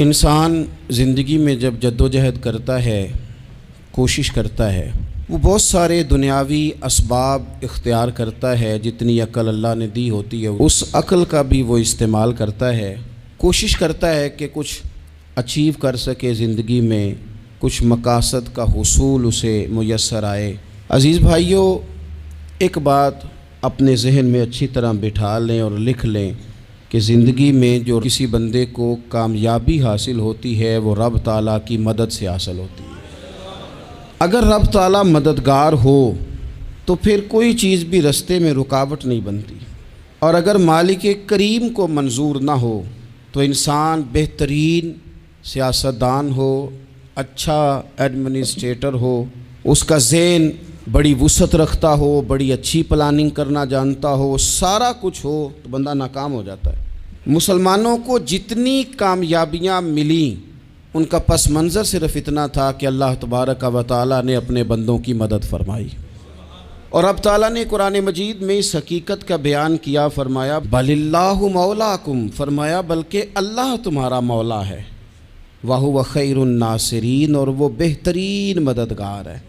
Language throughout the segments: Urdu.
انسان زندگی میں جب جدوجہد کرتا ہے، کوشش کرتا ہے، وہ بہت سارے دنیاوی اسباب اختیار کرتا ہے، جتنی عقل اللہ نے دی ہوتی ہے اس عقل کا بھی وہ استعمال کرتا ہے، کوشش کرتا ہے کہ کچھ اچیو کر سکے زندگی میں، کچھ مقاصد کا حصول اسے میسر آئے۔ عزیز بھائیوں، ایک بات اپنے ذہن میں اچھی طرح بٹھا لیں اور لکھ لیں کہ زندگی میں جو کسی بندے کو کامیابی حاصل ہوتی ہے وہ رب تعالیٰ کی مدد سے حاصل ہوتی ہے۔ اگر رب تعالیٰ مددگار ہو تو پھر کوئی چیز بھی رستے میں رکاوٹ نہیں بنتی، اور اگر مالک کریم کو منظور نہ ہو تو انسان بہترین سیاستدان ہو، اچھا ایڈمنسٹریٹر ہو، اس کا ذہن بڑی وسعت رکھتا ہو، بڑی اچھی پلاننگ کرنا جانتا ہو، سارا کچھ ہو، تو بندہ ناکام ہو جاتا ہے۔ مسلمانوں کو جتنی کامیابیاں ملیں ان کا پس منظر صرف اتنا تھا کہ اللہ تبارک و تعالیٰ نے اپنے بندوں کی مدد فرمائی، اور اب تعالیٰ نے قرآن مجید میں اس حقیقت کا بیان کیا، فرمایا بل اللہ مولاکم، فرمایا بلکہ اللہ تمہارا مولا ہے، وَهُوَ خَيْرُ النَّاصِرِينَ، اور وہ بہترین مددگار ہے۔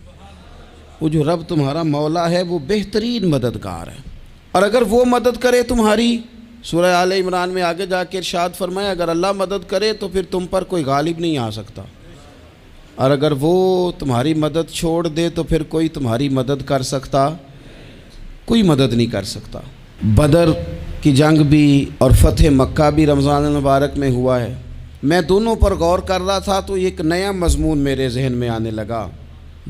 وہ جو رب تمہارا مولا ہے وہ بہترین مددگار ہے، اور اگر وہ مدد کرے تمہاری، سورہ آل عمران میں آگے جا کے ارشاد فرمایا اگر اللہ مدد کرے تو پھر تم پر کوئی غالب نہیں آ سکتا، اور اگر وہ تمہاری مدد چھوڑ دے تو پھر کوئی تمہاری مدد کر سکتا، کوئی مدد نہیں کر سکتا۔ بدر کی جنگ بھی اور فتح مکہ بھی رمضان المبارک میں ہوا ہے۔ میں دونوں پر غور کر رہا تھا تو ایک نیا مضمون میرے ذہن میں آنے لگا۔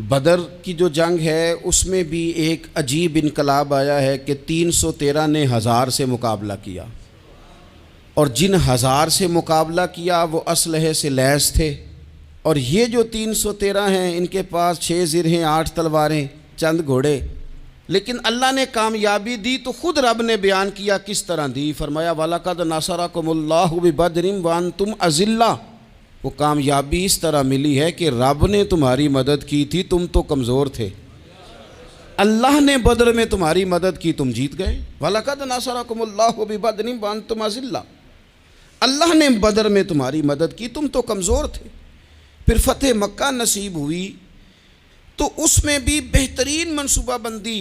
بدر کی جو جنگ ہے اس میں بھی ایک عجیب انقلاب آیا ہے کہ 313 نے 1000 سے مقابلہ کیا، اور جن 1000 سے مقابلہ کیا وہ اسلحے سے لیس تھے، اور یہ جو 313 ہیں ان کے پاس 6 زرہیں، 8 تلواریں، چند گھوڑے، لیکن اللہ نے کامیابی دی تو خود رب نے بیان کیا کس طرح دی، فرمایا وَلَقَدْ نَصَرَكُمُ اللَّهُ بِبَدْرٍ وَأَنْتُمْ أَذِلَّةٌ۔ وہ کامیابی اس طرح ملی ہے کہ رب نے تمہاری مدد کی تھی، تم تو کمزور تھے، اللہ نے بدر میں تمہاری مدد کی، تم جیت گئے۔ وَلَقَدْ نَصَرَكُمُ اللَّهُ بِبَدْرٍ وَأَنْتُمْ أَذِلَّةٌ، اللہ نے بدر میں تمہاری مدد کی، تم تو کمزور تھے۔ پھر فتح مکہ نصیب ہوئی تو اس میں بھی بہترین منصوبہ بندی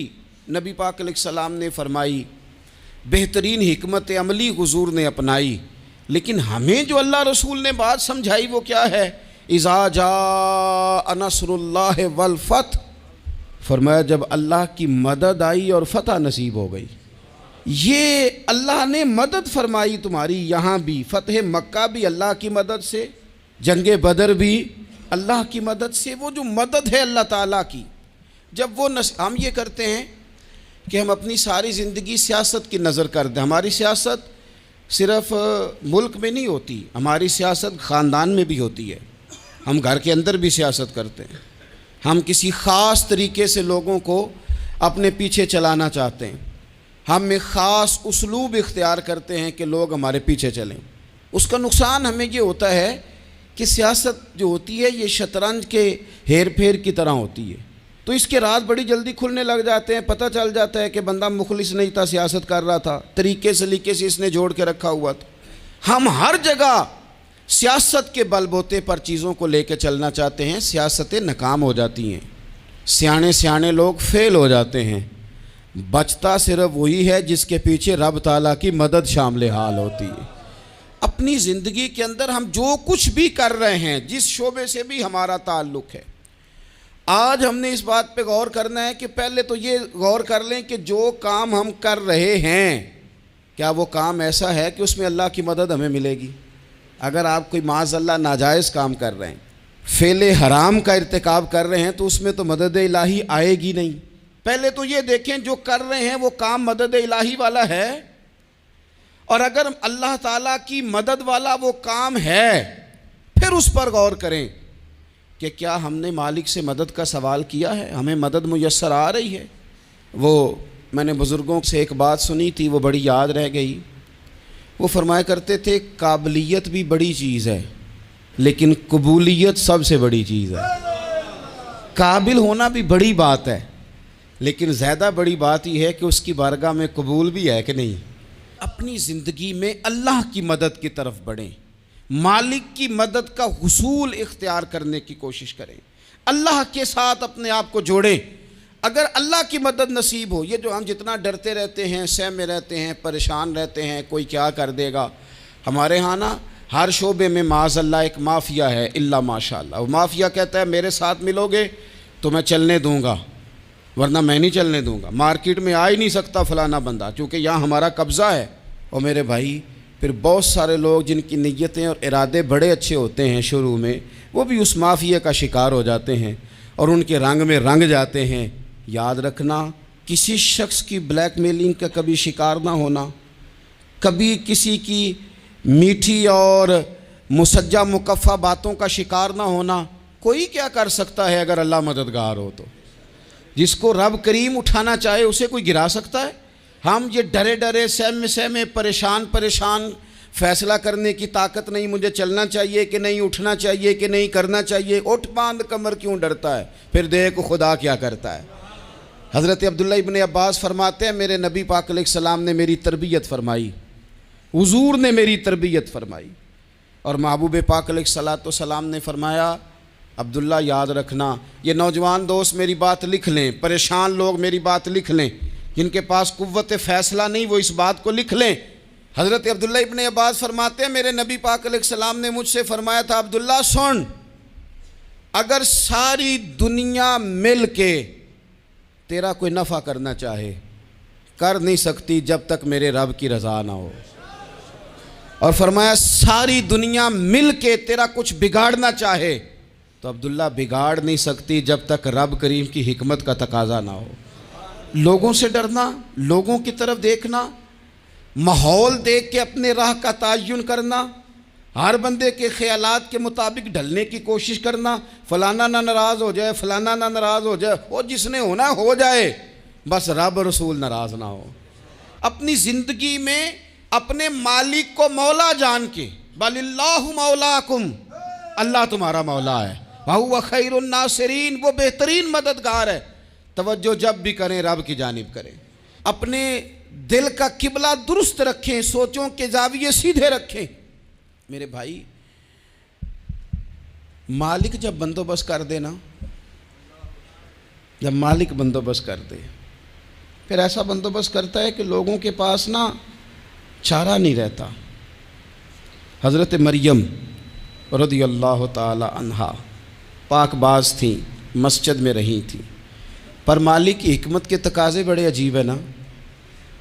نبی پاک علیہ السلام نے فرمائی، بہترین حکمت عملی حضور نے اپنائی، لیکن ہمیں جو اللہ رسول نے بات سمجھائی وہ کیا ہے؟ اذا جاء نصر اللہ والفتح، فرمایا جب اللہ کی مدد آئی اور فتح نصیب ہو گئی۔ یہ اللہ نے مدد فرمائی تمہاری، یہاں بھی فتح مکہ بھی اللہ کی مدد سے، جنگ بدر بھی اللہ کی مدد سے۔ وہ جو مدد ہے اللہ تعالیٰ کی، جب وہ ہم یہ کرتے ہیں کہ ہم اپنی ساری زندگی سیاست کی نظر کر دیں، ہماری سیاست صرف ملک میں نہیں ہوتی، ہماری سیاست خاندان میں بھی ہوتی ہے، ہم گھر کے اندر بھی سیاست کرتے ہیں، ہم کسی خاص طریقے سے لوگوں کو اپنے پیچھے چلانا چاہتے ہیں، ہم ایک خاص اسلوب اختیار کرتے ہیں کہ لوگ ہمارے پیچھے چلیں۔ اس کا نقصان ہمیں یہ ہوتا ہے کہ سیاست جو ہوتی ہے یہ شطرنج کے ہیر پھیر کی طرح ہوتی ہے، تو اس کے راز بڑی جلدی کھلنے لگ جاتے ہیں، پتہ چل جاتا ہے کہ بندہ مخلص نہیں تھا، سیاست کر رہا تھا، طریقے سلیقے سے اس نے جوڑ کے رکھا ہوا تھا۔ ہم ہر جگہ سیاست کے بل بوتے پر چیزوں کو لے کے چلنا چاہتے ہیں، سیاستیں ناکام ہو جاتی ہیں، سیانے لوگ فیل ہو جاتے ہیں، بچتا صرف وہی ہے جس کے پیچھے رب تعالیٰ کی مدد شامل حال ہوتی ہے۔ اپنی زندگی کے اندر ہم جو کچھ بھی کر رہے ہیں، جس شعبے سے بھی ہمارا تعلق ہے، آج ہم نے اس بات پہ غور کرنا ہے کہ پہلے تو یہ غور کر لیں کہ جو کام ہم کر رہے ہیں کیا وہ کام ایسا ہے کہ اس میں اللہ کی مدد ہمیں ملے گی؟ اگر آپ کوئی معاذ اللہ ناجائز کام کر رہے ہیں، فعل حرام کا ارتکاب کر رہے ہیں، تو اس میں تو مدد الہی آئے گی نہیں۔ پہلے تو یہ دیکھیں جو کر رہے ہیں وہ کام مدد الہی والا ہے، اور اگر اللہ تعالیٰ کی مدد والا وہ کام ہے پھر اس پر غور کریں کہ کیا ہم نے مالک سے مدد کا سوال کیا ہے، ہمیں مدد میسر آ رہی ہے۔ وہ میں نے بزرگوں سے ایک بات سنی تھی، وہ بڑی یاد رہ گئی۔ وہ فرمایا کرتے تھے قابلیت بھی بڑی چیز ہے لیکن قبولیت سب سے بڑی چیز ہے۔ قابل ہونا بھی بڑی بات ہے لیکن زیادہ بڑی بات یہ ہے کہ اس کی بارگاہ میں قبول بھی ہے کہ نہیں۔ اپنی زندگی میں اللہ کی مدد کی طرف بڑھیں، مالک کی مدد کا حصول اختیار کرنے کی کوشش کریں، اللہ کے ساتھ اپنے آپ کو جوڑیں۔ اگر اللہ کی مدد نصیب ہو، یہ جو ہم جتنا ڈرتے رہتے ہیں، سہمے رہتے ہیں، پریشان رہتے ہیں کوئی کیا کر دے گا، ہمارے ہاں نا ہر شعبے میں معاذ اللہ ایک مافیا ہے، الا ماشاء اللہ۔ وہ مافیا کہتا ہے میرے ساتھ ملو گے تو میں چلنے دوں گا، ورنہ میں نہیں چلنے دوں گا، مارکیٹ میں آ ہی نہیں سکتا فلانا بندہ، چونکہ یہاں ہمارا قبضہ ہے۔ اور میرے بھائی پھر بہت سارے لوگ جن کی نیتیں اور ارادے بڑے اچھے ہوتے ہیں شروع میں، وہ بھی اس مافیا کا شکار ہو جاتے ہیں اور ان کے رنگ میں رنگ جاتے ہیں۔ یاد رکھنا، کسی شخص کی بلیک میلنگ کا کبھی شکار نہ ہونا، کبھی کسی کی میٹھی اور مسجع مکفہ باتوں کا شکار نہ ہونا۔ کوئی کیا کر سکتا ہے اگر اللہ مددگار ہو تو؟ جس کو رب کریم اٹھانا چاہے اسے کوئی گرا سکتا ہے؟ ہم یہ ڈرے ڈرے سہمے پریشان فیصلہ کرنے کی طاقت نہیں، مجھے چلنا چاہیے کہ نہیں، اٹھنا چاہیے کہ نہیں، کرنا چاہیے، اٹھ باندھ کمر کیوں ڈرتا ہے؟ پھر دیکھ خدا کیا کرتا ہے۔ حضرت عبداللہ ابن عباس فرماتے ہیں میرے نبی پاک علیہ السلام نے میری تربیت فرمائی، حضور نے میری تربیت فرمائی، اور محبوب پاک علیہ السلام نے فرمایا عبداللہ یاد رکھنا، یہ نوجوان دوست میری بات لکھ لیں، پریشان لوگ میری بات لکھ لیں، جن کے پاس قوت فیصلہ نہیں وہ اس بات کو لکھ لیں۔ حضرت عبداللہ ابن عباس فرماتے ہیں میرے نبی پاک علیہ السلام نے مجھ سے فرمایا تھا عبداللہ سن، اگر ساری دنیا مل کے تیرا کوئی نفع کرنا چاہے کر نہیں سکتی جب تک میرے رب کی رضا نہ ہو، اور فرمایا ساری دنیا مل کے تیرا کچھ بگاڑنا چاہے تو عبداللہ بگاڑ نہیں سکتی جب تک رب کریم کی حکمت کا تقاضا نہ ہو۔ لوگوں سے ڈرنا، لوگوں کی طرف دیکھنا، ماحول دیکھ کے اپنے راہ کا تعین کرنا، ہر بندے کے خیالات کے مطابق ڈھلنے کی کوشش کرنا، فلانا نہ ناراض ہو جائے، فلانا نہ ناراض ہو جائے، وہ جس نے ہونا ہو جائے، بس رب رسول ناراض نہ ہو۔ اپنی زندگی میں اپنے مالک کو مولا جان کے، بل اللہ مولاکم، اللہ تمہارا مولا ہے، وَهُوَ خَيْرُ النَّاصِرِينَ، وہ بہترین مددگار ہے۔ توجہ جب بھی کریں رب کی جانب کریں، اپنے دل کا قبلہ درست رکھیں، سوچوں کے زاویے سیدھے رکھیں۔ میرے بھائی مالک جب بندوبست کر دے نا، جب مالک بندوبست کر دے پھر ایسا بندوبست کرتا ہے کہ لوگوں کے پاس نا چارہ نہیں رہتا۔ حضرت مریم رضی اللہ تعالی عنہا پاک باز تھیں، مسجد میں رہی تھیں، پر مالک کی حکمت کے تقاضے بڑے عجیب ہیں نا۔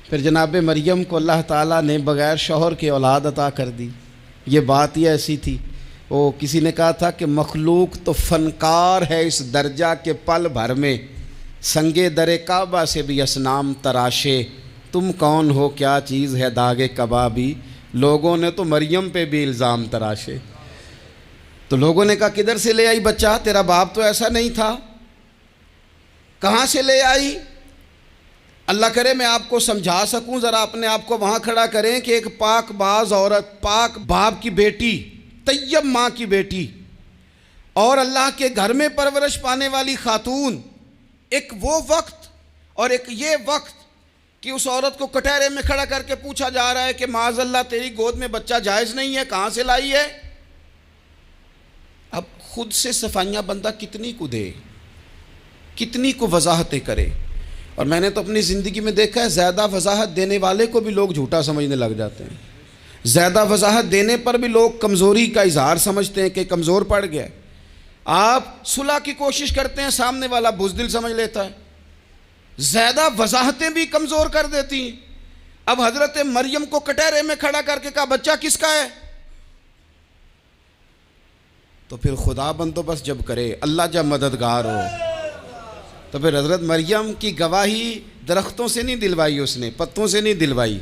پھر جناب مریم کو اللہ تعالیٰ نے بغیر شوہر کے اولاد عطا کر دی۔ یہ بات ہی ایسی تھی، وہ کسی نے کہا تھا کہ مخلوق تو فنکار ہے اس درجہ کے پل بھر میں سنگے در کعبہ سے بھی اصنام تراشے، تم کون ہو کیا چیز ہے داغ کبابی، لوگوں نے تو مریم پہ بھی الزام تراشے۔ تو لوگوں نے کہا کدھر سے لے آئی بچہ، تیرا باپ تو ایسا نہیں تھا، کہاں سے لے آئی؟ اللہ کرے میں آپ کو سمجھا سکوں، ذرا اپنے آپ کو وہاں کھڑا کریں کہ ایک پاک باز عورت، پاک باپ کی بیٹی، طیب ماں کی بیٹی، اور اللہ کے گھر میں پرورش پانے والی خاتون، ایک وہ وقت اور ایک یہ وقت کہ اس عورت کو کٹہرے میں کھڑا کر کے پوچھا جا رہا ہے کہ معاذ اللہ تیری گود میں بچہ جائز نہیں ہے، کہاں سے لائی ہے؟ اب خود سے صفائیاں بندہ کتنی کو دے، کتنی کو وضاحتیں کرے۔ اور میں نے تو اپنی زندگی میں دیکھا ہے زیادہ وضاحت دینے والے کو بھی لوگ جھوٹا سمجھنے لگ جاتے ہیں، زیادہ وضاحت دینے پر بھی لوگ کمزوری کا اظہار سمجھتے ہیں کہ کمزور پڑ گیا۔ آپ صلح کی کوشش کرتے ہیں، سامنے والا بزدل سمجھ لیتا ہے، زیادہ وضاحتیں بھی کمزور کر دیتی ہیں۔ اب حضرت مریم کو کٹہرے میں کھڑا کر کے کہا بچہ کس کا ہے؟ تو پھر خدا بندوبست جب کرے، اللہ جب مددگار ہو، تو پھر حضرت مریم کی گواہی درختوں سے نہیں دلوائی، اس نے پتوں سے نہیں دلوائی،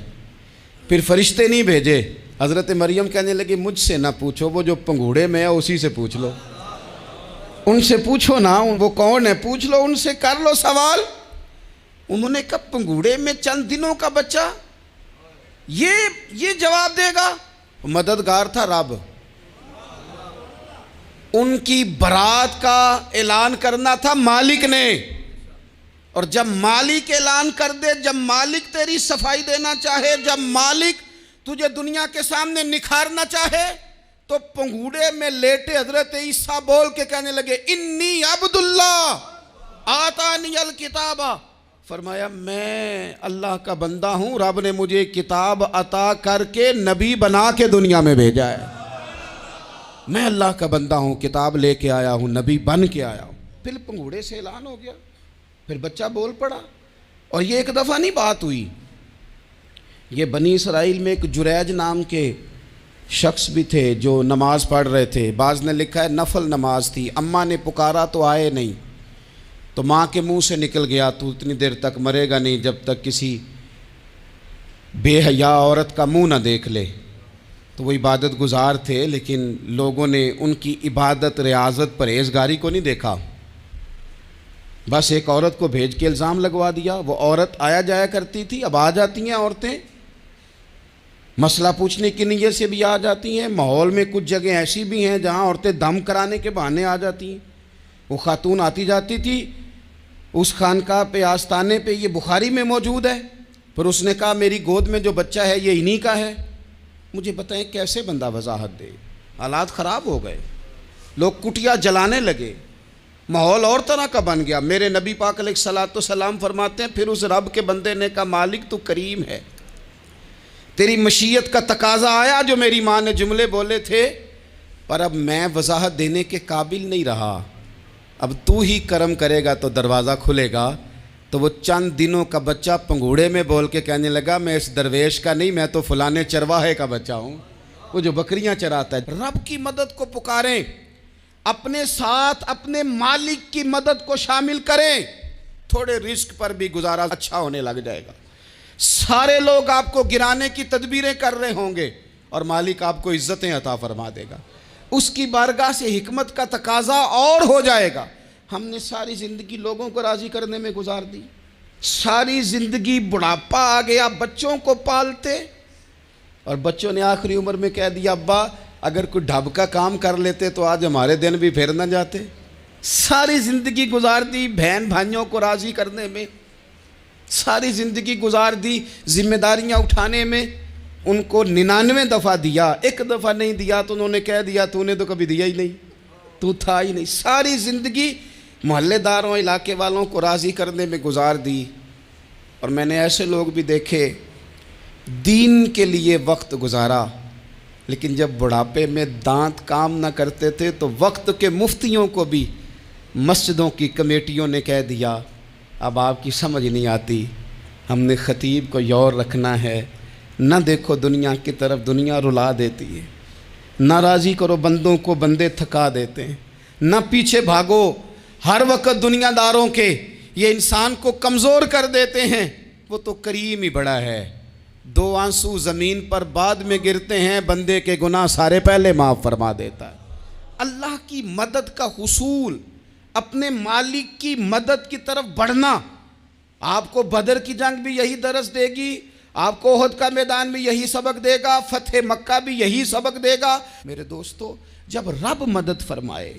پھر فرشتے نہیں بھیجے۔ حضرت مریم کہنے لگی مجھ سے نہ پوچھو، وہ جو پنگوڑے میں ہے اسی سے پوچھ لو، ان سے پوچھو نا، وہ کون ہے پوچھ لو، ان سے کر لو سوال۔ انہوں نے کہا پنگوڑے میں چند دنوں کا بچہ یہ جواب دے گا؟ مددگار تھا رب، ان کی برات کا اعلان کرنا تھا مالک نے، اور جب مالک اعلان کر دے، جب مالک تیری صفائی دینا چاہے، جب مالک تجھے دنیا کے سامنے نکھارنا چاہے، تو پنگوڑے میں لیٹے حضرت عیسیٰ بول کے کہنے لگے انی عبداللہ آتانی الکتاب، فرمایا میں اللہ کا بندہ ہوں، رب نے مجھے کتاب عطا کر کے نبی بنا کے دنیا میں بھیجا ہے، میں اللہ کا بندہ ہوں، کتاب لے کے آیا ہوں، نبی بن کے آیا ہوں۔ پھر پنگوڑے سے اعلان ہو گیا، پھر بچہ بول پڑا، اور یہ ایک دفعہ نہیں بات ہوئی۔ یہ بنی اسرائیل میں ایک جریج نام کے شخص بھی تھے جو نماز پڑھ رہے تھے، بعض نے لکھا ہے نفل نماز تھی، اماں نے پکارا تو آئے نہیں، تو ماں کے منہ سے نکل گیا تو اتنی دیر تک مرے گا نہیں جب تک کسی بے حیا عورت کا منہ نہ دیکھ لے۔ تو وہ عبادت گزار تھے، لیکن لوگوں نے ان کی عبادت، ریاضت، پرہیزگاری کو نہیں دیکھا، بس ایک عورت کو بھیج کے الزام لگوا دیا۔ وہ عورت آیا جایا کرتی تھی، اب آ جاتی ہیں عورتیں، مسئلہ پوچھنے کی نیت سے بھی آ جاتی ہیں۔ ماحول میں کچھ جگہ ایسی بھی ہیں جہاں عورتیں دم کرانے کے بہانے آ جاتی ہیں۔ وہ خاتون آتی جاتی تھی اس خانقاہ پہ، آستانے پہ، یہ بخاری میں موجود ہے، پھر اس نے کہا میری گود میں جو بچہ ہے یہ انہی کا ہے۔ مجھے بتائیں کیسے بندہ وضاحت دے؟ حالات خراب ہو گئے، لوگ کٹیا جلانے لگے، ماحول اور طرح کا بن گیا۔ میرے نبی پاک علیہ الصلوۃ والسلام فرماتے ہیں پھر اس رب کے بندے نے کہا مالک تو کریم ہے، تیری مشیت کا تقاضا آیا جو میری ماں نے جملے بولے تھے، پر اب میں وضاحت دینے کے قابل نہیں رہا، اب تو ہی کرم کرے گا تو دروازہ کھلے گا۔ تو وہ چند دنوں کا بچہ پنگوڑے میں بول کے کہنے لگا میں اس درویش کا نہیں، میں تو فلانے چرواہے کا بچہ ہوں، وہ جو بکریاں چراتا ہے۔ رب کی مدد کو پکاریں، اپنے ساتھ اپنے مالک کی مدد کو شامل کریں، تھوڑے رزق پر بھی گزارا اچھا ہونے لگ جائے گا۔ سارے لوگ آپ کو گرانے کی تدبیریں کر رہے ہوں گے اور مالک آپ کو عزتیں عطا فرما دے گا، اس کی بارگاہ سے حکمت کا تقاضا اور ہو جائے گا۔ ہم نے ساری زندگی لوگوں کو راضی کرنے میں گزار دی، ساری زندگی بڑھاپا آ گیا بچوں کو پالتے، اور بچوں نے آخری عمر میں کہہ دیا ابا اگر کوئی ڈھب کا کام کر لیتے تو آج ہمارے دن بھی پھر نہ جاتے۔ ساری زندگی گزار دی بہن بھائیوں کو راضی کرنے میں، ساری زندگی گزار دی ذمہ داریاں اٹھانے میں، ان کو 99 دفعہ دیا، ایک دفعہ نہیں دیا تو انہوں نے کہہ دیا تو نے تو کبھی دیا ہی نہیں، تو تھا ہی نہیں۔ ساری زندگی محلے داروں، علاقے والوں کو راضی کرنے میں گزار دی۔ اور میں نے ایسے لوگ بھی دیکھے دین کے لیے وقت گزارا، لیکن جب بڑھاپے میں دانت کام نہ کرتے تھے تو وقت کے مفتیوں کو بھی مسجدوں کی کمیٹیوں نے کہہ دیا اب آپ کی سمجھ نہیں آتی، ہم نے خطیب کو یور رکھنا ہے، نہ دیکھو دنیا کی طرف، دنیا رلا دیتی ہے، نہ راضی کرو بندوں کو، بندے تھکا دیتے ہیں، نہ پیچھے بھاگو ہر وقت دنیا داروں کے، یہ انسان کو کمزور کر دیتے ہیں۔ وہ تو کریم ہی بڑا ہے، 2 آنسو زمین پر بعد میں گرتے ہیں، بندے کے گناہ سارے پہلے معاف فرما دیتا ہے۔ اللہ کی مدد کا حصول، اپنے مالک کی مدد کی طرف بڑھنا، آپ کو بدر کی جنگ بھی یہی درس دے گی، آپ کو احد کا میدان بھی یہی سبق دے گا، فتح مکہ بھی یہی سبق دے گا۔ میرے دوستو جب رب مدد فرمائے،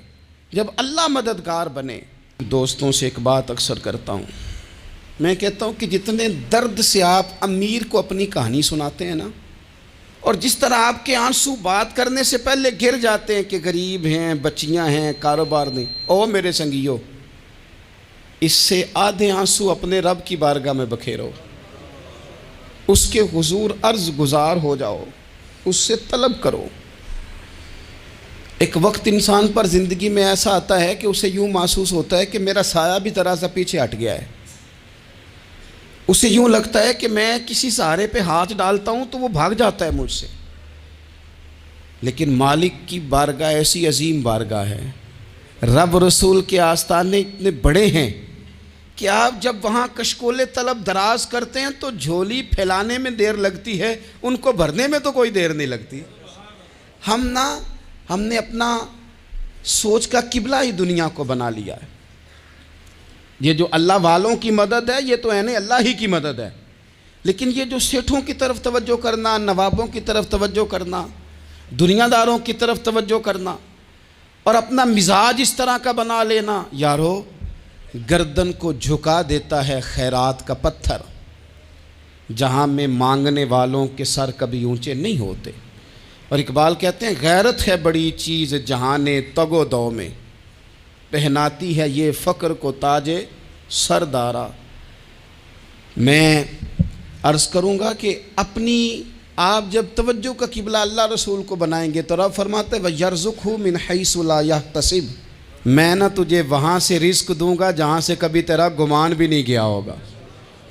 جب اللہ مددگار بنے، دوستوں سے ایک بات اکثر کرتا ہوں، میں کہتا ہوں کہ جتنے درد سے آپ امیر کو اپنی کہانی سناتے ہیں نا، اور جس طرح آپ کے آنسو بات کرنے سے پہلے گر جاتے ہیں کہ غریب ہیں، بچیاں ہیں، کاروبار نہیں، او میرے سنگیو، اس سے آدھے آنسو اپنے رب کی بارگاہ میں بکھیرو، اس کے حضور عرض گزار ہو جاؤ، اس سے طلب کرو۔ ایک وقت انسان پر زندگی میں ایسا آتا ہے کہ اسے یوں محسوس ہوتا ہے کہ میرا سایہ بھی ذرا سا پیچھے ہٹ گیا ہے، اسے یوں لگتا ہے کہ میں کسی سہارے پہ ہاتھ ڈالتا ہوں تو وہ بھاگ جاتا ہے مجھ سے، لیکن مالک کی بارگاہ ایسی عظیم بارگاہ ہے، رب رسول کے آستانے اتنے بڑے ہیں کہ آپ جب وہاں کشکول طلب دراز کرتے ہیں تو جھولی پھیلانے میں دیر لگتی ہے، ان کو بھرنے میں تو کوئی دیر نہیں لگتی۔ ہم نے اپنا سوچ کا قبلہ ہی دنیا کو بنا لیا ہے۔ یہ جو اللہ والوں کی مدد ہے یہ تو یعنی اللہ ہی کی مدد ہے، لیکن یہ جو سیٹھوں کی طرف توجہ کرنا، نوابوں کی طرف توجہ کرنا، دنیا داروں کی طرف توجہ کرنا، اور اپنا مزاج اس طرح کا بنا لینا، یارو گردن کو جھکا دیتا ہے خیرات کا پتھر، جہاں میں مانگنے والوں کے سر کبھی اونچے نہیں ہوتے۔ اور اقبال کہتے ہیں غیرت ہے بڑی چیز جہان تگ و دو میں، پہناتی ہے یہ فقر کو تاج سردارا۔ میں عرض کروں گا کہ اپنی آپ جب توجہ کا قبلہ اللہ رسول کو بنائیں گے تو رب فرماتے ہیں وَيَرْزُقْهُ مِنْ حَيْثُ لَا يَحْتَسِبُ، میں نہ تجھے وہاں سے رزق دوں گا جہاں سے کبھی تیرا گمان بھی نہیں گیا ہوگا،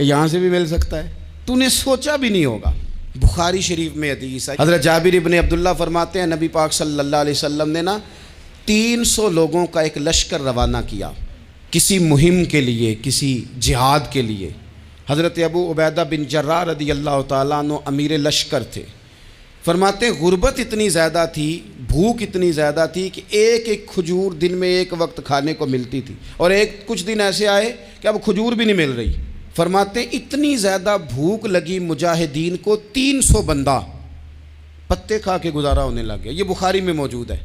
یہاں سے بھی مل سکتا ہے، تو نے سوچا بھی نہیں ہوگا۔ بخاری شریف میں حدیث ہے، حضرت جابر ابن عبداللہ فرماتے ہیں نبی پاک صلی اللہ علیہ وسلم نے 300 لوگوں کا ایک لشکر روانہ کیا کسی مہم کے لیے، کسی جہاد کے لیے۔ حضرت ابو عبیدہ بن جراح رضی اللہ تعالیٰ عنہ امیر لشکر تھے۔ فرماتے ہیں غربت اتنی زیادہ تھی، بھوک اتنی زیادہ تھی کہ ایک ایک کھجور دن میں ایک وقت کھانے کو ملتی تھی، اور کچھ دن ایسے آئے کہ اب کھجور بھی نہیں مل رہی۔ فرماتے ہیں اتنی زیادہ بھوک لگی مجاہدین کو 300 بندہ پتے کھا کے گزارا ہونے لگ گیا۔ یہ بخاری میں موجود ہے۔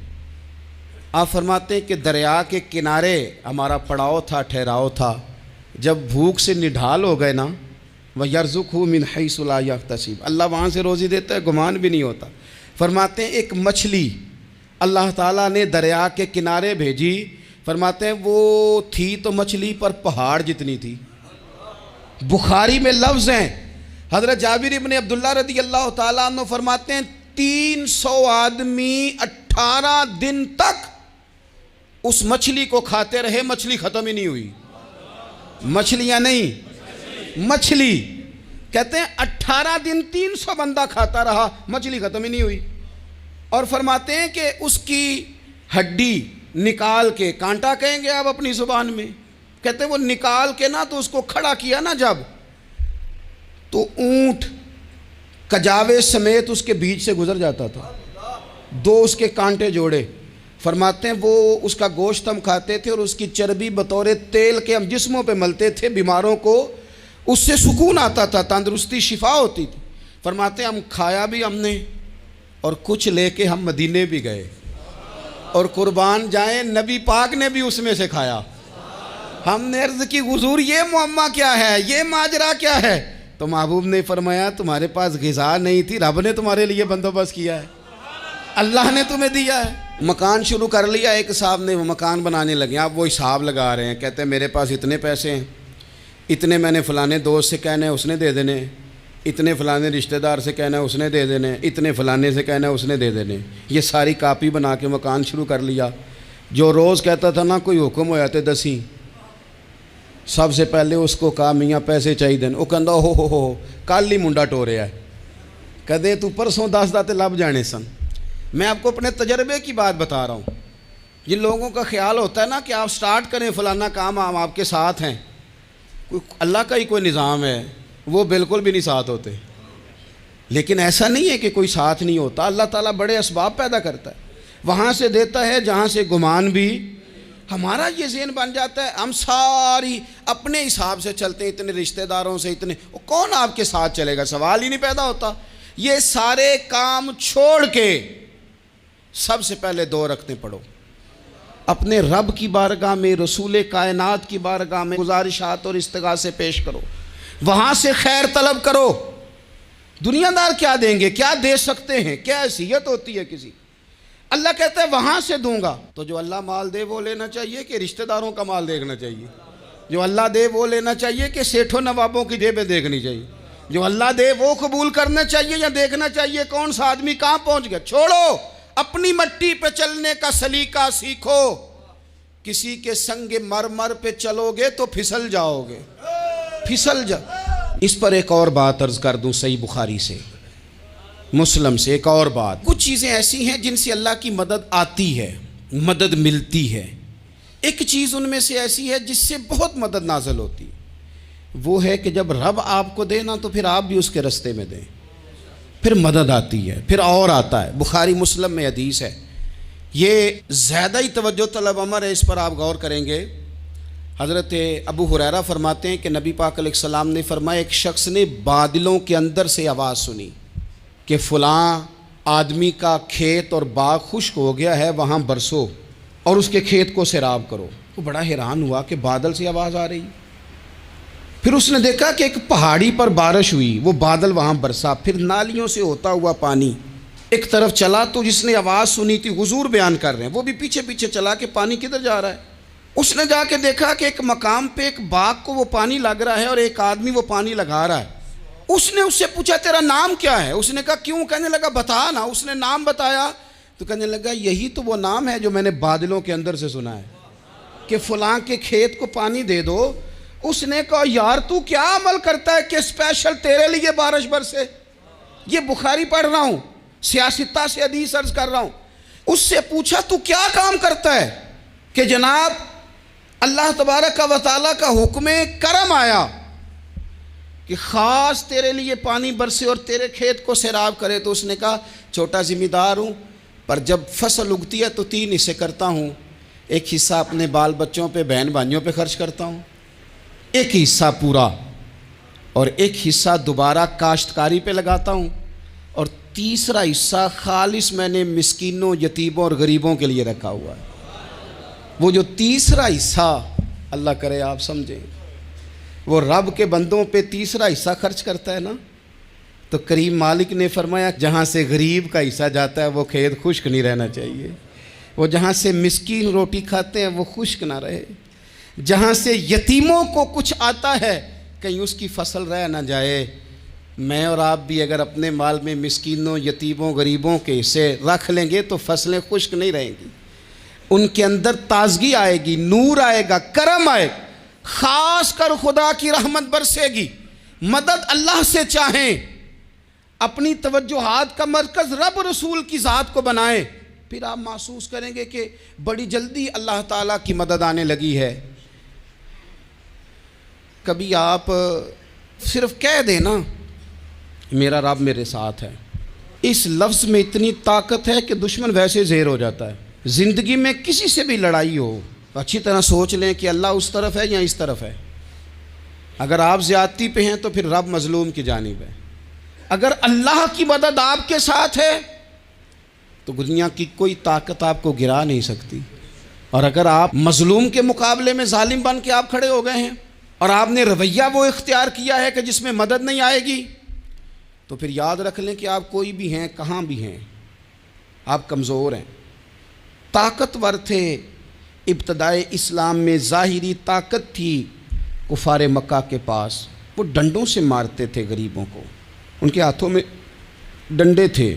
آپ فرماتے ہیں کہ دریا کے کنارے ہمارا پڑاؤ تھا، ٹھہراؤ تھا، جب بھوک سے نڈھال ہو گئے نا وَيَرْزُقْهُ مِنْ حَيْثُ لَا يَحْتَسِبُ، اللہ وہاں سے روزی دیتا ہے، گمان بھی نہیں ہوتا۔ فرماتے ہیں ایک مچھلی اللہ تعالیٰ نے دریا کے کنارے بھیجی، فرماتے ہیں وہ تھی تو مچھلی پر پہاڑ جتنی تھی۔ بخاری میں لفظ ہیں، حضرت جابر ابن عبداللہ رضی اللہ تعالیٰ عنہ فرماتے ہیں 300 آدمی 18 دن تک اس مچھلی کو کھاتے رہے، مچھلی ختم ہی نہیں ہوئی۔ مچھلیاں نہیں، مچھلی کہتے ہیں 18 دن 300 بندہ کھاتا رہا، مچھلی ختم ہی نہیں ہوئی۔ اور فرماتے ہیں کہ اس کی ہڈی نکال کے، کانٹا کہیں گے آپ اپنی زبان میں، کہتے ہیں وہ نکال کے نا تو اس کو کھڑا کیا نا جب، تو اونٹ کجاوے سمیت اس کے بیچ سے گزر جاتا تھا، 2 اس کے کانٹے جوڑے۔ فرماتے ہیں وہ اس کا گوشت ہم کھاتے تھے اور اس کی چربی بطور تیل کے ہم جسموں پہ ملتے تھے، بیماروں کو اس سے سکون آتا تھا، تندرستی شفا ہوتی تھی۔ فرماتے ہیں ہم کھایا بھی ہم نے، اور کچھ لے کے ہم مدینے بھی گئے، اور قربان جائیں نبی پاک نے بھی اس میں سے کھایا۔ ہم نے عرض کی حضور یہ معمہ کیا ہے، یہ ماجرا کیا ہے؟ تو محبوب نے فرمایا تمہارے پاس غذا نہیں تھی، رب نے تمہارے لیے بندوبست کیا ہے، اللہ نے تمہیں دیا ہے۔ مکان شروع کر لیا، ایک صاحب نے وہ مکان بنانے لگے، آپ وہ حساب لگا رہے ہیں، کہتے ہیں میرے پاس اتنے پیسے ہیں، اتنے میں نے فلانے دوست سے کہنا ہے اس نے دے دینے، اتنے فلانے رشتہ دار سے کہنا ہے اس نے دے دینے، اتنے فلانے سے کہنا ہے اس نے دے دینے۔ یہ ساری کاپی بنا کے مکان شروع کر لیا۔ جو روز کہتا تھا نا کوئی حکم ہو جاتے 10 سب سے پہلے اس کو کہا میاں پیسے چاہیے دین، وہ کہندا ہو کل ہی منڈا ٹوریا ہے، کدے تو پرسوں 10 داتے لب جانے سن۔ میں آپ کو اپنے تجربے کی بات بتا رہا ہوں۔ جن لوگوں کا خیال ہوتا ہے نا کہ آپ سٹارٹ کریں فلانا کام، ہم آپ کے ساتھ ہیں، اللہ کا ہی کوئی نظام ہے، وہ بالکل بھی نہیں ساتھ ہوتے۔ لیکن ایسا نہیں ہے کہ کوئی ساتھ نہیں ہوتا، اللہ تعالیٰ بڑے اسباب پیدا کرتا ہے، وہاں سے دیتا ہے جہاں سے گمان بھی۔ ہمارا یہ ذہن بن جاتا ہے ہم ساری اپنے حساب سے چلتے ہیں، اتنے رشتہ داروں سے اتنے، کون آپ کے ساتھ چلے گا؟ سوال ہی نہیں پیدا ہوتا۔ یہ سارے کام چھوڑ کے سب سے پہلے 2 رکعتیں پڑھو، اپنے رب کی بارگاہ میں، رسول کائنات کی بارگاہ میں گزارشات اور استغاثے پیش کرو، وہاں سے خیر طلب کرو۔ دنیا دار کیا دیں گے، کیا دے سکتے ہیں، کیا حیثیت ہوتی ہے کسی؟ اللہ کہتا ہے وہاں سے دوں گا۔ تو جو اللہ مال دے وہ لینا چاہیے کہ رشتہ داروں کا مال دیکھنا چاہیے؟ جو اللہ دے وہ لینا چاہیے کہ سیٹھوں نوابوں کی جیبیں دیکھنی چاہیے؟ جو اللہ دے وہ قبول کرنا چاہیے یا دیکھنا چاہیے کون سا آدمی کہاں پہنچ گیا؟ چھوڑو، اپنی مٹی پہ چلنے کا سلیقہ سیکھو۔ کسی کے سنگ مرمر پہ چلو گے تو پھسل جاؤ گے، پھسل جا۔ اس پر ایک اور بات عرض کر دوں، صحیح بخاری سے، مسلم سے ایک اور بات۔ کچھ چیزیں ایسی ہیں جن سے اللہ کی مدد آتی ہے، مدد ملتی ہے۔ ایک چیز ان میں سے ایسی ہے جس سے بہت مدد نازل ہوتی، وہ ہے کہ جب رب آپ کو دے نا تو پھر آپ بھی اس کے رستے میں دیں، پھر مدد آتی ہے، پھر اور آتا ہے۔ بخاری مسلم میں حدیث ہے، یہ زیادہ ہی توجہ طلب امر ہے، اس پر آپ غور کریں گے۔ حضرت ابو ہریرہ فرماتے ہیں کہ نبی پاک علیہ السلام نے فرمایا ایک شخص نے بادلوں کے اندر سے آواز سنی کہ فلاں آدمی کا کھیت اور باغ خشک ہو گیا ہے، وہاں برسو اور اس کے کھیت کو سیراب کرو۔ وہ بڑا حیران ہوا کہ بادل سے آواز آ رہی۔ پھر اس نے دیکھا کہ ایک پہاڑی پر بارش ہوئی، وہ بادل وہاں برسا، پھر نالیوں سے ہوتا ہوا پانی ایک طرف چلا تو جس نے آواز سنی تھی حضور بیان کر رہے ہیں، وہ بھی پیچھے پیچھے چلا کہ پانی کدھر جا رہا ہے۔ اس نے جا کے دیکھا کہ ایک مقام پہ ایک باغ کو وہ پانی لگ رہا ہے اور ایک آدمی وہ پانی لگا رہا ہے۔ اس نے اس سے پوچھا تیرا نام کیا ہے؟ اس نے کہا کیوں؟ کہنے لگا بتا نا۔ اس نے نام بتایا تو کہنے لگا یہی تو وہ نام ہے جو میں نے بادلوں کے اندر سے سنا ہے کہ فلاں کے کھیت کو پانی دے دو۔ اس نے کہا یار تو کیا عمل کرتا ہے کہ اسپیشل تیرے لیے بارش برسے؟ یہ بخاری پڑھ رہا ہوں، سیاستہ سے حدیث عرض کر رہا ہوں۔ اس سے پوچھا تو کیا کام کرتا ہے کہ جناب اللہ تبارک و تعالیٰ کا حکم کرم آیا کہ خاص تیرے لیے پانی برسے اور تیرے کھیت کو سیراب کرے؟ تو اس نے کہا چھوٹا ذمہ دار ہوں، پر جب فصل اگتی ہے تو 3 حصے کرتا ہوں، ایک حصہ اپنے بال بچوں پہ بہن بھائیوں پہ خرچ کرتا ہوں، ایک حصہ پورا، اور ایک حصہ دوبارہ کاشتکاری پہ لگاتا ہوں، اور تیسرا حصہ خالص میں نے مسکینوں، یتیموں اور غریبوں کے لیے رکھا ہوا ہے۔ وہ جو تیسرا حصہ اللہ کرے آپ سمجھیں، وہ رب کے بندوں پہ تیسرا حصہ خرچ کرتا ہے نا، تو کریم مالک نے فرمایا جہاں سے غریب کا حصہ جاتا ہے وہ کھیت خشک نہیں رہنا چاہیے، وہ جہاں سے مسکین روٹی کھاتے ہیں وہ خشک نہ رہے، جہاں سے یتیموں کو کچھ آتا ہے کہیں اس کی فصل رہ نہ جائے۔ میں اور آپ بھی اگر اپنے مال میں مسکینوں، یتیموں، غریبوں کے حصے رکھ لیں گے تو فصلیں خشک نہیں رہیں گی، ان کے اندر تازگی آئے گی، نور آئے گا، کرم آئے گا، خاص کر خدا کی رحمت برسے گی۔ مدد اللہ سے چاہیں، اپنی توجہات کا مرکز رب رسول کی ذات کو بنائیں، پھر آپ محسوس کریں گے کہ بڑی جلدی اللہ تعالیٰ کی مدد آنے لگی ہے۔ کبھی آپ صرف کہہ دیں نا میرا رب میرے ساتھ ہے، اس لفظ میں اتنی طاقت ہے کہ دشمن ویسے زیر ہو جاتا ہے۔ زندگی میں کسی سے بھی لڑائی ہو تو اچھی طرح سوچ لیں کہ اللہ اس طرف ہے یا اس طرف ہے۔ اگر آپ زیادتی پہ ہیں تو پھر رب مظلوم کی جانب ہے۔ اگر اللہ کی مدد آپ کے ساتھ ہے تو دنیا کی کوئی طاقت آپ کو گرا نہیں سکتی، اور اگر آپ مظلوم کے مقابلے میں ظالم بن کے آپ کھڑے ہو گئے ہیں اور آپ نے رویہ وہ اختیار کیا ہے کہ جس میں مدد نہیں آئے گی، تو پھر یاد رکھ لیں کہ آپ کوئی بھی ہیں، کہاں بھی ہیں، آپ کمزور ہیں۔ طاقتور تھے ابتدائے اسلام میں، ظاہری طاقت تھی کفار مکہ کے پاس، وہ ڈنڈوں سے مارتے تھے غریبوں کو، ان کے ہاتھوں میں ڈنڈے تھے،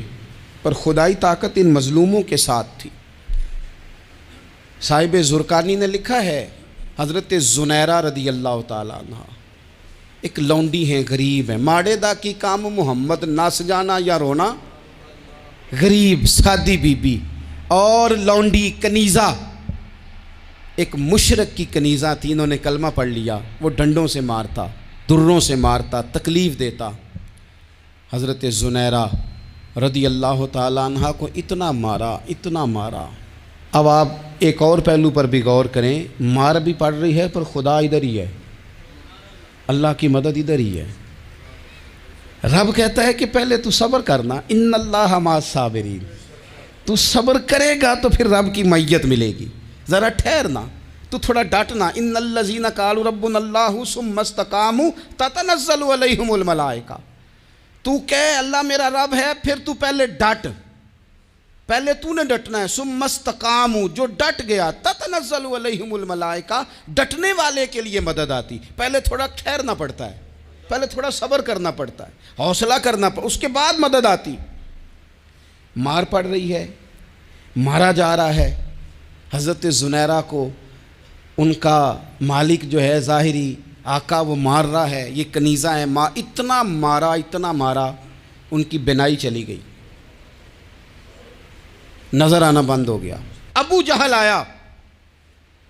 پر خدائی طاقت ان مظلوموں کے ساتھ تھی۔ صاحب زرقانی نے لکھا ہے حضرت زنیرہ رضی اللہ تعالیٰ عنہ ایک لونڈی ہیں، غریب ہیں، ماڑے دا کی کام محمد ناس جانا یا رونا، غریب سادی بی بی اور لونڈی کنیزہ، ایک مشرک کی کنیزہ تھی، انہوں نے کلمہ پڑھ لیا، وہ ڈنڈوں سے مارتا، دروں سے مارتا، تکلیف دیتا۔ حضرت زنیرہ رضی اللہ تعالیٰ عنہ کو اتنا مارا، اتنا مارا۔ اب آپ ایک اور پہلو پر بھی غور کریں، مار بھی پڑ رہی ہے پر خدا ادھر ہی ہے، اللہ کی مدد ادھر ہی ہے۔ رب کہتا ہے کہ پہلے تو صبر کرنا، ان اللہ مع الصابرین، تو صبر کرے گا تو پھر رب کی معیت ملے گی، ذرا ٹھہرنا، تو تھوڑا ڈٹنا۔ ان الذین قالوا ربنا اللہ ثم استقاموا تتنزل علیہم الملائکہ، تو کہے اللہ میرا رب ہے، پھر تو پہلے ڈٹ، پہلے تو نے ڈٹنا ہے۔ ثم استقاموا، جو ڈٹ گیا، تتنزل علیہم الملائکہ، ڈٹنے والے کے لیے مدد آتی، پہلے تھوڑا ٹھہرنا پڑتا ہے، پہلے تھوڑا صبر کرنا پڑتا ہے، حوصلہ کرنا پڑتا، اس کے بعد مدد آتی۔ مار پڑ رہی ہے، مارا جا رہا ہے حضرت زنیرہ کو، ان کا مالک جو ہے ظاہری آقا وہ مار رہا ہے، یہ کنیزہ ہے، اتنا مارا اتنا مارا، ان کی بینائی چلی گئی، نظر آنا بند ہو گیا۔ ابو جہل آیا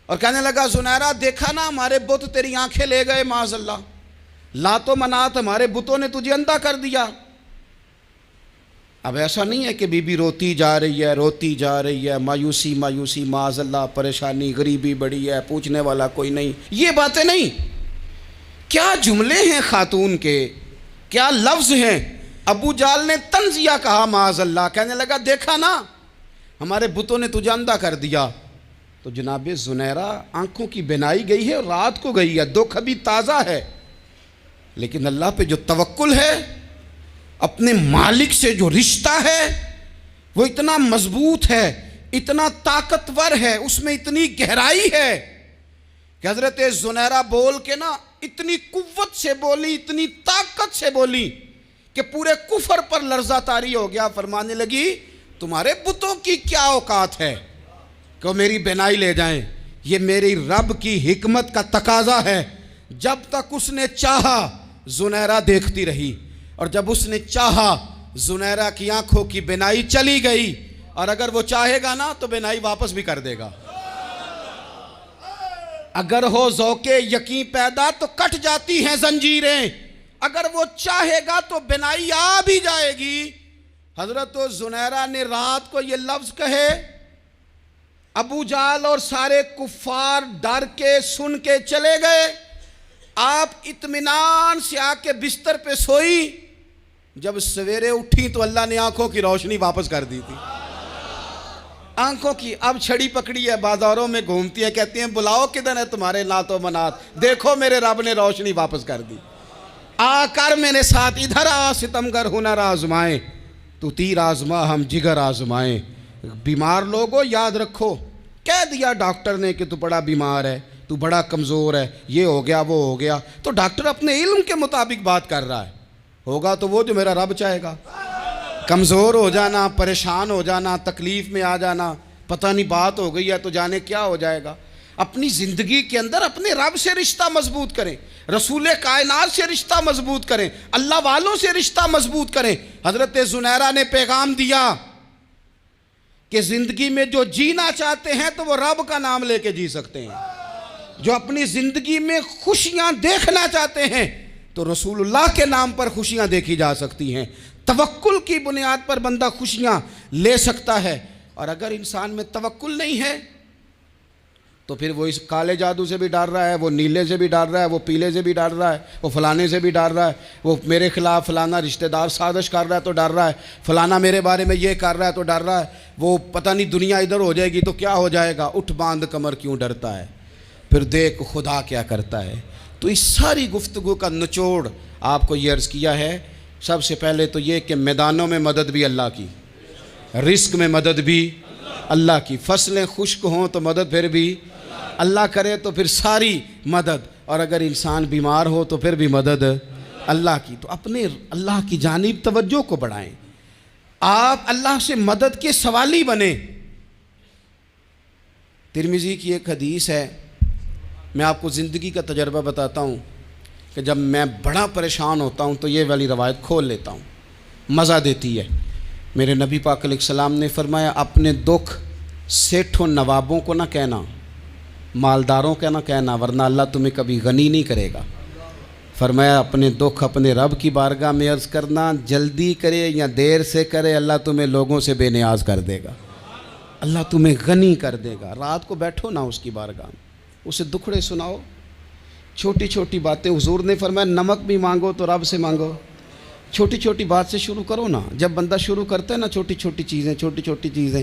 اور کہنے لگا زنیرہ دیکھا نا ہمارے بت تیری آنکھیں لے گئے، معاذ اللہ، لات و منات ہمارے بتوں نے تجھے اندھا کر دیا۔ اب ایسا نہیں ہے کہ بی بی روتی جا رہی ہے، روتی جا رہی ہے، مایوسی مایوسی، معاذ اللہ، پریشانی، غریبی بڑی ہے، پوچھنے والا کوئی نہیں، یہ باتیں نہیں۔ کیا جملے ہیں خاتون کے، کیا لفظ ہیں۔ ابو جہل نے تنزیہ کہا، معاذ اللہ، کہنے لگا دیکھا نا ہمارے بتوں نے تجھے اندھا کر دیا۔ تو جناب زنیرہ آنکھوں کی بینائی گئی ہے، رات کو گئی ہے، دکھ ابھی تازہ ہے، لیکن اللہ پہ جو توکل ہے، اپنے مالک سے جو رشتہ ہے، وہ اتنا مضبوط ہے، اتنا طاقتور ہے، اس میں اتنی گہرائی ہے کہ حضرت زنیرہ بول کے نا اتنی قوت سے بولی، اتنی طاقت سے بولی کہ پورے کفر پر لرزہ طاری ہو گیا۔ فرمانے لگی تمہارے بتوں کی کیا اوقات ہے کہ وہ میری بینائی لے جائیں؟ یہ میری رب کی حکمت کا تقاضا ہے۔ جب تک اس نے چاہا زنیرہ دیکھتی رہی، اور جب اس نے چاہا زنیرہ کی آنکھوں کی بینائی چلی گئی، اور اگر وہ چاہے گا نا تو بینائی واپس بھی کر دے گا۔ اگر ہو ذوق یقین پیدا تو کٹ جاتی ہیں زنجیریں، اگر وہ چاہے گا تو بینائی آ بھی جائے گی۔ حضرت زنیرہ نے رات کو یہ لفظ کہے، ابو جہل اور سارے کفار ڈر کے سن کے چلے گئے، آپ اطمینان سے آ کے بستر پہ سوئی۔ جب سویرے اٹھی تو اللہ نے آنکھوں کی روشنی واپس کر دی تھی۔ آنکھوں کی اب چھڑی پکڑی ہے، بازاروں میں گھومتی ہے، کہتی ہیں بلاؤ کدھر ہے تمہارے نعت و منات، دیکھو میرے رب نے روشنی واپس کر دی۔ آ کر میرے ساتھ ادھر آ، ستمگر ہنر آزمائیں، تو تیر آزما ہم جگر آزمائیں۔ بیمار لوگوں یاد رکھو، کہہ دیا ڈاکٹر نے کہ تو بڑا بیمار ہے، تو بڑا کمزور ہے، یہ ہو گیا وہ ہو گیا، تو ڈاکٹر اپنے علم کے مطابق بات کر رہا ہے، ہوگا تو وہ جو میرا رب چاہے گا۔ کمزور ہو جانا، پریشان ہو جانا، تکلیف میں آ جانا، پتہ نہیں بات ہو گئی ہے تو جانے کیا ہو جائے گا۔ اپنی زندگی کے اندر اپنے رب سے رشتہ مضبوط کریں، رسول کائنات سے رشتہ مضبوط کریں، اللہ والوں سے رشتہ مضبوط کریں۔ حضرت زنیرہ نے پیغام دیا کہ زندگی میں جو جینا چاہتے ہیں تو وہ رب کا نام لے کے جی سکتے ہیں، جو اپنی زندگی میں خوشیاں دیکھنا چاہتے ہیں تو رسول اللہ کے نام پر خوشیاں دیکھی جا سکتی ہیں۔ توکل کی بنیاد پر بندہ خوشیاں لے سکتا ہے، اور اگر انسان میں توکل نہیں ہے تو پھر وہ اس کالے جادو سے بھی ڈر رہا ہے، وہ نیلے سے بھی ڈر رہا ہے، وہ پیلے سے بھی ڈر رہا ہے، وہ فلانے سے بھی ڈر رہا ہے، وہ میرے خلاف فلانا رشتہ دار سازش کر رہا ہے تو ڈر رہا ہے، فلانا میرے بارے میں یہ کر رہا ہے تو ڈر رہا ہے، وہ پتہ نہیں دنیا ادھر ہو جائے گی تو کیا ہو جائے گا، اٹھ باندھ کمر کیوں ڈرتا ہے، پھر دیکھ خدا کیا کرتا ہے۔ تو اس ساری گفتگو کا نچوڑ آپ کو یہ عرض کیا ہے، سب سے پہلے تو یہ کہ میدانوں میں مدد بھی اللہ کی، رزق میں مدد بھی اللہ کی، فصلیں خشک ہوں تو مدد پھر بھی اللہ کرے، تو پھر ساری مدد، اور اگر انسان بیمار ہو تو پھر بھی مدد اللہ کی۔ تو اپنے اللہ کی جانب توجہ کو بڑھائیں، آپ اللہ سے مدد کے سوالی بنیں۔ ترمذی کی ایک حدیث ہے، میں آپ کو زندگی کا تجربہ بتاتا ہوں کہ جب میں بڑا پریشان ہوتا ہوں تو یہ والی روایت کھول لیتا ہوں، مزہ دیتی ہے۔ میرے نبی پاک علیہ السلام نے فرمایا اپنے دکھ سیٹھوں نوابوں کو نہ کہنا، مالداروں کا نہ کہنا، ورنہ اللہ تمہیں کبھی غنی نہیں کرے گا۔ فرمایا اپنے دکھ اپنے رب کی بارگاہ میں عرض کرنا، جلدی کرے یا دیر سے کرے اللہ تمہیں لوگوں سے بے نیاز کر دے گا، اللہ تمہیں غنی کر دے گا۔ رات کو بیٹھو نا اس کی بارگاہ میں، اسے دکھڑے سناؤ، چھوٹی چھوٹی باتیں، حضور نے فرمایا نمک بھی مانگو تو رب سے مانگو، چھوٹی چھوٹی بات سے شروع کرو نا۔ جب بندہ شروع کرتا ہے نا چھوٹی چھوٹی چیزیں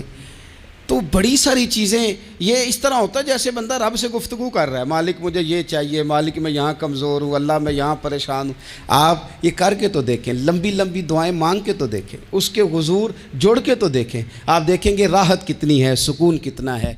تو بڑی ساری چیزیں یہ اس طرح ہوتا ہے جیسے بندہ رب سے گفتگو کر رہا ہے، مالک مجھے یہ چاہیے، مالک میں یہاں کمزور ہوں، اللہ میں یہاں پریشان ہوں۔ آپ یہ کر کے تو دیکھیں، لمبی لمبی دعائیں مانگ کے تو دیکھیں، اس کے حضور جوڑ کے تو دیکھیں، آپ دیکھیں گے راحت کتنی ہے، سکون کتنا ہے۔